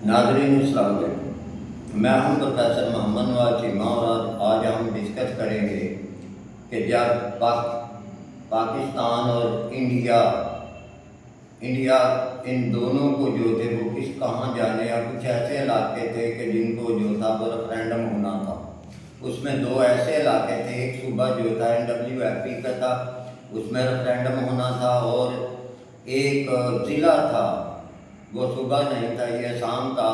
नाज़रीन अस्सलाम वालेकुम। मैं हूं प्रोफेसर मोहम्मद नवाज चीमा और आज हम डिस्कस करेंगे कि जब पाकिस्तान और इंडिया इन दोनों को जो थे वो कहाँ जाने या कुछ ऐसे इलाके थे कि जिनको जो था वो रेफरेंडम होना था। उसमें दो ऐसे इलाके थे, एक सूबा जो था NWFP का था, उसमें रेफरेंडम होना था, और एक ज़िला था, वो सूबा नहीं था, ये असम का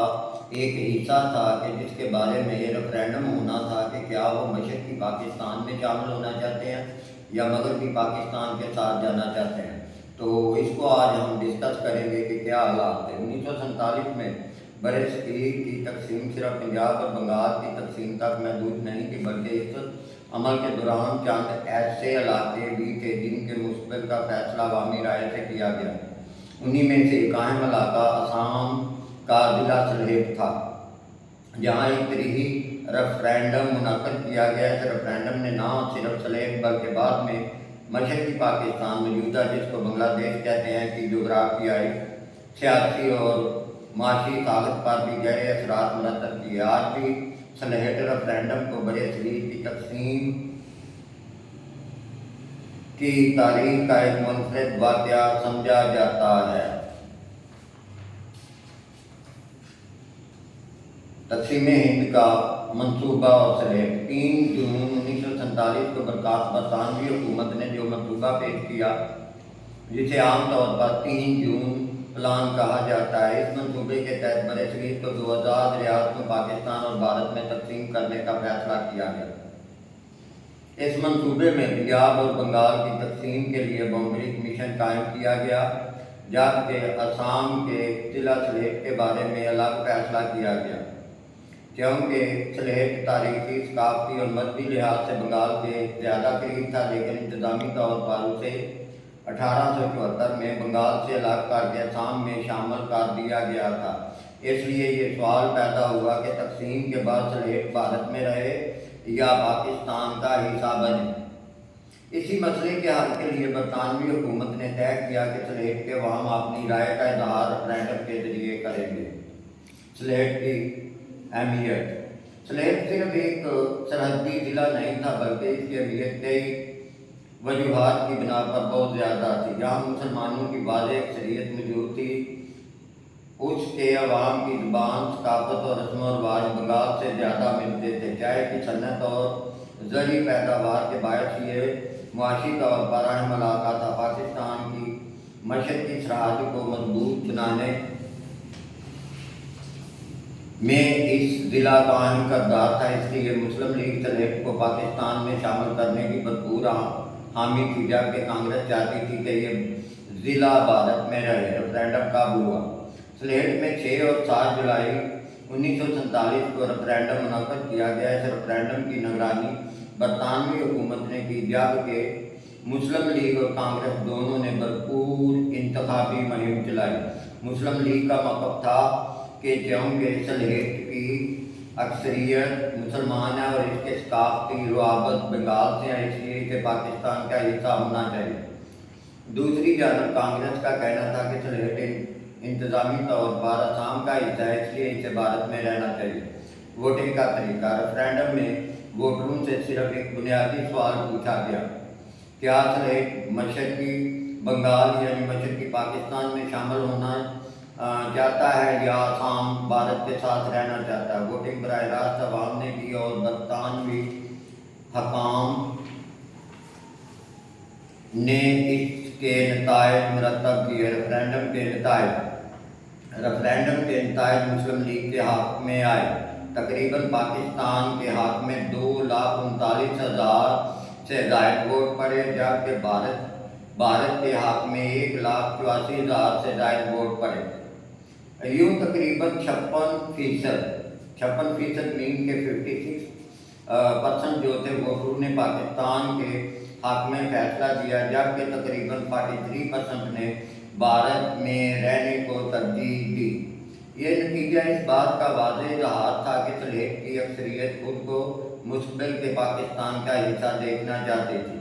एक हिस्सा था कि जिसके बारे में ये रेफरेंडम होना था कि क्या वो मशरक़ी पाकिस्तान में शामिल होना चाहते हैं या मगरबी पाकिस्तान के साथ जाना चाहते हैं। तो इसको आज हम डिस्कस करेंगे कि क्या हालात थे 1947 में। बड़े सगीर की तकसीम सिर्फ पंजाब और बंगाल की तकसीम तक महदूद नहीं थी, बल्कि इस अमल के दौरान चंद ऐसे इलाके भी थे जिनके मुस्तक़बिल का फैसला अवामी राय से किया गया। उन्हीं में से एक अहम इलाका असम का ज़िला सलेट था, जहाँ एक तरीही रेफरेंडम मुनक़द किया गया। इस रेफरेंडम ने ना सिर्फ सलेट बल्कि बाद में मशरक़ी पाकिस्तान मौजूदा जिसको बांग्लादेश कहते हैं की जोग्राफियाई, सियासी और माशी ताकत पर भी गहरे असरात मुरतब किए। आज भी सलेट रेफरेंडम को बड़े सगीर की तकसीम की तारीख का एक मुनफरिद वाक़या समझा जाता है। तक़सीम हिंद का मंसूबा और सलेट 3 जून 1947 को बरतानवी हुकूमत ने जो मंसूबा पेश किया, जिसे आमतौर पर 3 जून प्लान कहा जाता है, इस मंसूबे के तहत बड़े सगीर को 2 आज़ाद रियासतों पाकिस्तान और भारत में तकसीम करने का फैसला किया गया। इस मंसूबे में पंजाब और बंगाल की तकसीम के लिए बाउंड्री कमीशन कायम किया गया, जबकि असम के ज़िला सलेट के बारे में अलग फैसला किया गया। क्योंकि सलेट तारीखी, सकाफती और मजहबी लिहाज से बंगाल के ज़्यादा करीब था, लेकिन इंतज़ामी तौर पर उसे 1874 में बंगाल से अलग करके असम में शामिल कर दिया गया था। इसलिए ये सवाल पैदा हुआ कि तकसीम के बाद सलेट भारत में रहे या पाकिस्तान का हिस्सा बने। इसी मसले के हल के लिए बरतानवी हुकूमत ने तय किया कि सलेट के अवाम अपनी राय का इजहार रेफरेंडम के जरिए करेंगे। सलेट की अहमियत। सलेट सिर्फ एक सरहदी ज़िला नहीं था, बल्कि इसकी अहमियत कई वजूहात की बिना पर बहुत ज़्यादा थी। जहाँ मुसलमानों की वाज़ेह अक्सरियत मौजूद थी, उसके अवाम की ज़ुबान, सकाफत और रस्म व रिवाज बंगाल से ज़्यादा मिलते थे। चाय की सन्नत और ज़री पैदावार के बायस ये मुआशी तौर पर अहम इलाका था। पाकिस्तान की मशरक़ी सरहद को मजबूत बनाने में इस ज़िला का अहम किरदार था। इसलिए मुस्लिम लीग सलेट को पाकिस्तान में शामिल करने की भरपूर हामी थी, जबकि कांग्रेस चाहती थी कि ये ज़िला भारत में रहे। रेफरेंडम कब हुआ? सलेट में 6 और 7 जुलाई 1947 को रेफरेंडम मुनक़द किया गया। इस रेफरेंडम की निगरानी बरतानवी हुकूमत ने की, जबकि मुस्लिम लीग और कांग्रेस दोनों ने भरपूर इंतखाबी मुहिम चलाई। मुस्लिम लीग का मौक़िफ़ था कि क्योंकि सलेट की अक्सरियत मुसलमान है और इसके सकाफती रुआबत बंगाल से है, इसलिए इसे पाकिस्तान का हिस्सा होना चाहिए। दूसरी जानब कांग्रेस का कहना था कि सलेट इंतज़ामी तौर पर असम का हिस्सा है, इसलिए इसे भारत में रहना चाहिए। वोटिंग का तरीका। रेफरेंडम में वोटरों से सिर्फ एक बुनियादी सवाल पूछा गया, क्या सलेट मशरक़ी बंगाल यानी मशरक़ी पाकिस्तान में शामिल होना चाहता है या असम भारत के साथ रहना चाहता है। वोटिंग बराह रास्त अवाम ने की और बरतानवी हकाम ने इसके नतायज मुरतब किए। रेफरेंडम के नतायज मुस्लिम लीग के हक़ में आए। तकरीबन पाकिस्तान के हक़ में 2,39,000 से ज़ायद वोट पड़े, जबकि भारत के हक़ में 1,84,000 से ज़ायद वोट पड़े। यूँ तकरीबन 56% मीन के 56% जो थे वोटरों ने पाकिस्तान के हक़ में फैसला दिया, जबकि तकरीबन 43% ने भारत में रहने को तरजीह दी। ये नतीजा इस बात का वाज़ेह इज़हार था कि सलेट की अक्सरियत खुद को मुस्तक़बिल के पाकिस्तान का हिस्सा देखना चाहती थी।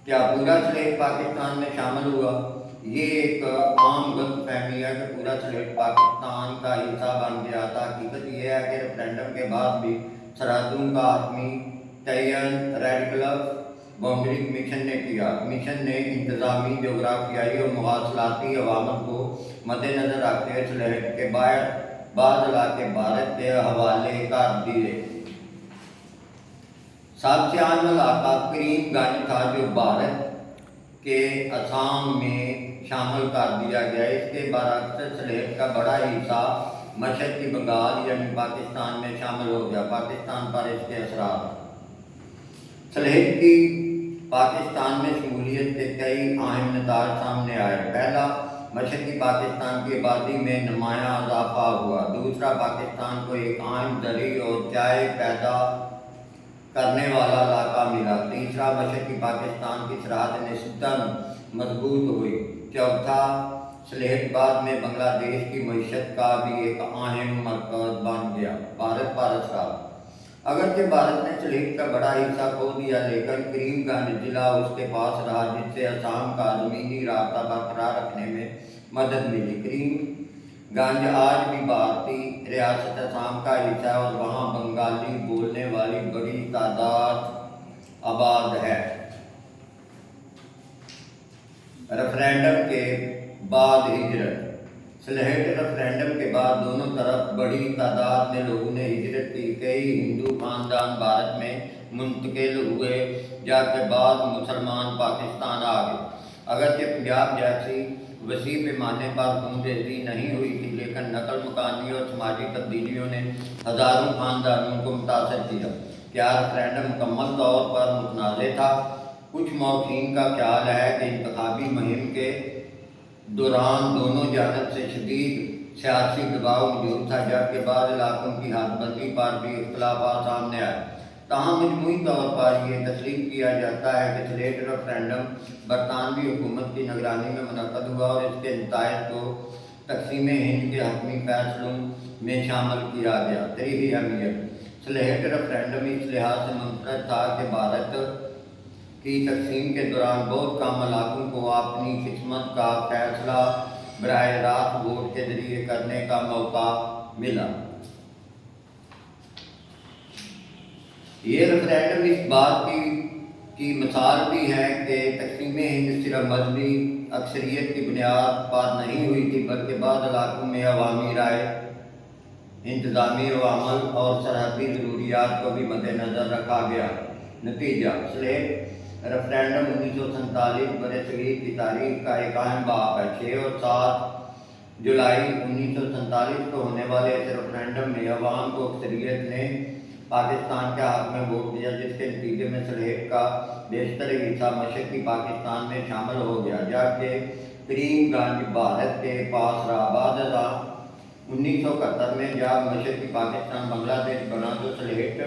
क्या पूरा सलेट पाकिस्तान में शामिल हुआ? یہ ایک عام غلط فہمی ہے کہ پورا سلیٹ پاکستان کا حصہ بن گیا تھا۔ حقیقت یہ ہے کہ ریفرینڈم کے بعد بھی سرحدوں کا حتمی تعین ریڈ کلف باؤنڈری کمیشن نے کیا۔ کمیشن نے انتظامی، جغرافیائی اور مواصلاتی عوامل کو مد نظر رکھتے ہوئے سلیٹ کے بعض علاقے بھارت کے حوالے کر دیے۔ سب سے اہم علاقہ کریم گنج تھا جو بھارت کے آسام میں شامل کر دیا گیا۔ اس کے برعکس سلیٹ کا بڑا حصہ مشرقی بنگال یعنی پاکستان میں شامل ہو گیا۔ پاکستان پر اس کے اثرات۔ سلیٹ کی پاکستان میں شمولیت کے کئی اہم نتائج سامنے آئے۔ پہلا، مشرقی پاکستان کی آبادی میں نمایاں اضافہ ہوا۔ دوسرا، پاکستان کو ایک اہم زرعی اور چائے پیدا کرنے والا علاقہ ملا۔ تیسرا، مشرقی پاکستان کی سرحد نسبتاً مضبوط ہوئی۔ چوتھا، سلیٹ بعد میں بنگلہ دیش کی معیشت کا بھی ایک اہم مرکز بن گیا۔ بھارت پر اثرات۔ اگرچہ بھارت نے سلیٹ کا بڑا حصہ کھو دیا لیکن کریم گنج ضلع اس کے پاس رہا جس سے آسام کا زمینی رابطہ برقرار رکھنے میں مدد ملی۔ کریم گنج آج بھی بھارتی ریاست آسام کا حصہ ہے اور وہاں بنگالی بولنے والی بڑی تعداد آباد ہے۔ ریفرینڈم کے بعد ہجرت۔ سلیٹ ریفرینڈم کے بعد دونوں طرف بڑی تعداد میں لوگوں نے ہجرت کی۔ کئی ہندو خاندان بھارت میں منتقل ہوئے جبکہ بعض مسلمان پاکستان آ گئے۔ اگرچہ پنجاب جیسی وسیع پیمانے پر خونریزی نہیں ہوئی تھی لیکن نقل مکانی اور سماجی تبدیلیوں نے ہزاروں خاندانوں کو متاثر کیا۔ کیا ریفرینڈم مکمل طور پر متنازع تھا؟ کچھ مورخین کا خیال ہے کہ انتخابی مہم کے دوران دونوں جانب سے شدید سیاسی دباؤ موجود تھا جبکہ بعض علاقوں کی حد بندی پر بھی اختلافات سامنے آئے۔ تاہم مجموعی طور پر یہ تسلیم کیا جاتا ہے کہ سلیٹ ریفرینڈم برطانوی حکومت کی نگرانی میں منعقد ہوا اور اس کے نتائج کو تقسیم ہند کے حتمی فیصلوں میں شامل کیا گیا۔ تاریخی اہمیت۔ سلیٹ ریفرینڈم اس لحاظ سے منفرد تھا کہ بھارت کی تقسیم کے دوران بہت کم علاقوں کو اپنی قسمت کا فیصلہ براہ راست ووٹ کے ذریعے کرنے کا موقع ملا۔ یہ ریفرینڈم اس بات کی مثال بھی ہے کہ تقسیم ہند صرف مذہبی اکثریت کی بنیاد پر نہیں ہوئی تھی بلکہ بعض علاقوں میں عوامی رائے، انتظامی عوامل اور سرحدی ضروریات کو بھی مد نظر رکھا گیا۔ نتیجہ، سلیٹ ریفرینڈم 1947 برصغیر کی تاریخ کا ایک اہم باب ہے۔ 6 اور 7 جولائی 1947 کو ہونے والے اس ریفرینڈم میں عوام کو اکثریت نے پاکستان کے حق میں ووٹ دیا جس کے نتیجے میں سلیٹ کا بیشتر حصہ مشرقی پاکستان میں شامل ہو گیا جبکہ کریم گنج بھارت کے پاس رہا۔ بعد ازاں 1971 میں جب مشرقی پاکستان بنگلہ دیش بنا تو سلیٹ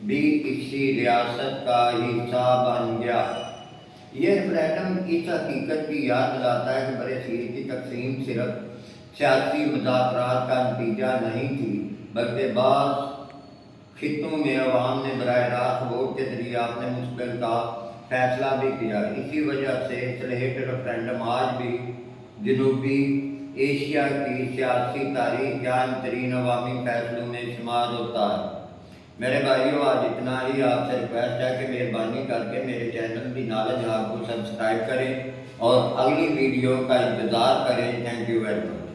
بھی اسی ریاست کا حصہ بن گیا۔ یہ ریفرینڈم اس حقیقت کی یاد دلاتا ہے کہ برصغیر کی تقسیم صرف سیاسی مذاکرات کا نتیجہ نہیں تھی بلکہ بعض خطوں میں عوام نے براہ راست ووٹ کے ذریعے اپنے مستقبل کا فیصلہ بھی کیا۔ اسی وجہ سے سلیٹ ریفرینڈم آج بھی جنوبی ایشیا کی سیاسی تاریخ کے اہم ترین عوامی فیصلوں میں شمار ہوتا ہے۔ میرے بھائیوں، آج اتنا ہی۔ آپ سے ریکویسٹ ہے کہ مہربانی کر کے میرے چینل دی نالج ہب کو سبسکرائب کریں اور اگلی ویڈیو کا انتظار کریں۔ Thank you very much.